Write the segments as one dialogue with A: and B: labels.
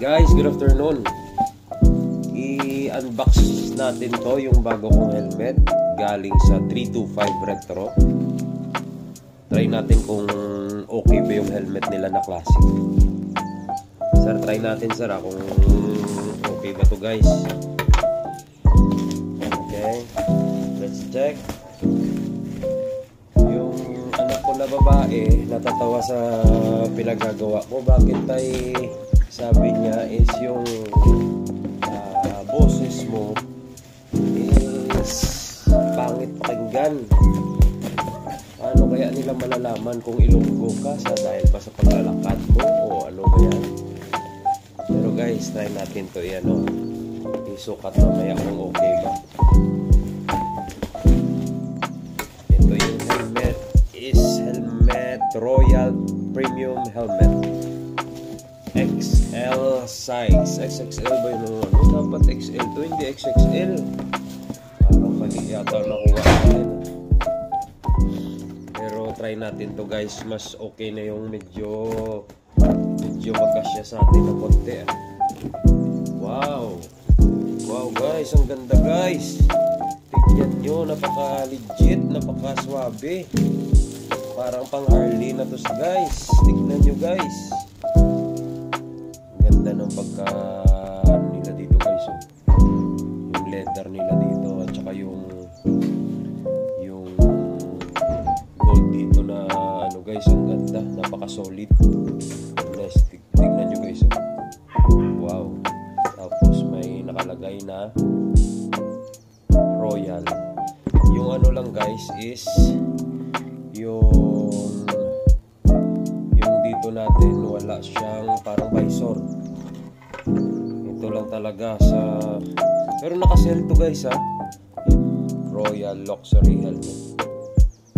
A: Guys, good afternoon. I-unbox natin to yung bago kong helmet galing sa 325 Retro. Try natin kung okay ba yung helmet nila na classic. Sir, try natin sir kung okay ba to guys. Okay, let's check. Yung anak ko na babae natatawa sa pinagagawa ko. Bakit tayo sabi niya is yung boses mo is pangit pakinggan. Ano kaya nila malalaman kung Ilonggo ka sa dahil ba sa paglalakad mo o ano ba yan? Pero guys, try natin to yan o. Isukat mamaya kung okay ba. Ito yung helmet is helmet Royal Premium Helmet XL size. XXL ba yun? Ano dapat XL to? Hindi XXL. Parang mali yata nakuha natin. Pero try natin to guys. Mas okay na yung medyo magkasya sa atin ng konti. Wow. Wow guys, ang ganda guys. Tignan nyo, napaka legit, napaka swabe. Parang pang Harley na to guys. Tignan nyo guys. Ganda ng pagka nila dito guys. Yung leather nila dito at saka yung gold dito na ano guys, ang ganda, napaka solid. Nice. Tignan nyo guys. Wow. Tapos may nakalagay na Royal. Yung ano lang guys is yung dito natin wala siyang parang visor. Ito lang talaga sa pero nakasell to guys Royal Luxury Helmet.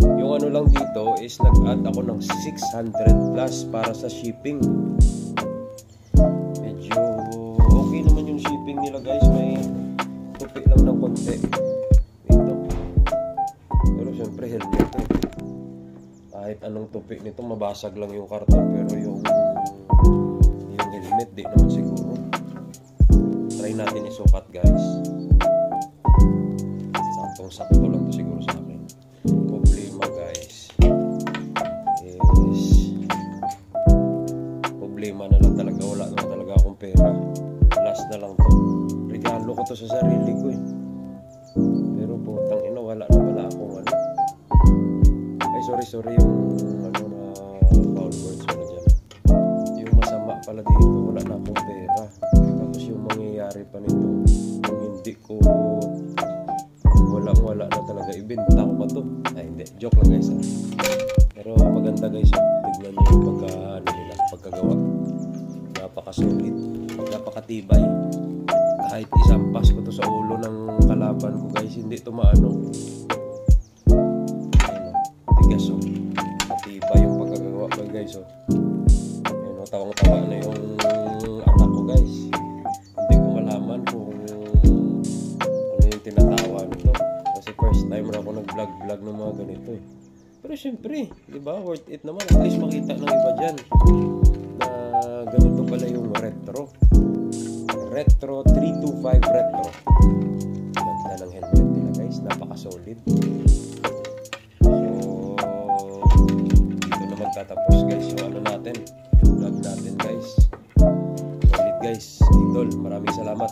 A: Yung ano lang dito is nag-add ako ng 600 plus para sa shipping. Medyo okay naman yung shipping nila guys. May tupi lang ng konti dito. Pero syempre helmet to. Kahit anong tupi nito mabasag lang yung karton, pero yung helmet di naman siguro. Try natin isukat guys. Saktong-sakto lang to siguro sa akin. Problema guys is problema na lang talaga, wala naman talaga akong pera. Last na lang to. Regalo ko to sa sarili ko pero putang ina, wala akong ano. Ay sorry yung ano na foul words wala dyan. Yung masama pala dito, wala na akong pera. Tapos yung mangyayari pa nito, yung hindi ko wala na talaga, ibenta ko pa to. Ay hindi, joke lang guys pero maganda guys. Tignan nyo yung pagkagawa. Napaka-solid, napakatibay. Kahit isampas ko to sa ulo ng kalaban ko guys, hindi to maano. Tigas matibay yung pagkagawa ko guys ayun, tawang-tawa na yung anak ko guys. Hindi ko malaman kung ano yung tinatawa nito kasi first time na ako nag-vlog ng mga ganito pero syempre, di ba, worth it naman. At least makita ng iba dyan na ganito pala yung Retro 325 Retro. Ganda ng helmet nila guys, napaka-solid. Tatapos guys yung ano natin, yung vlog natin guys. Solid guys, idol, maraming salamat.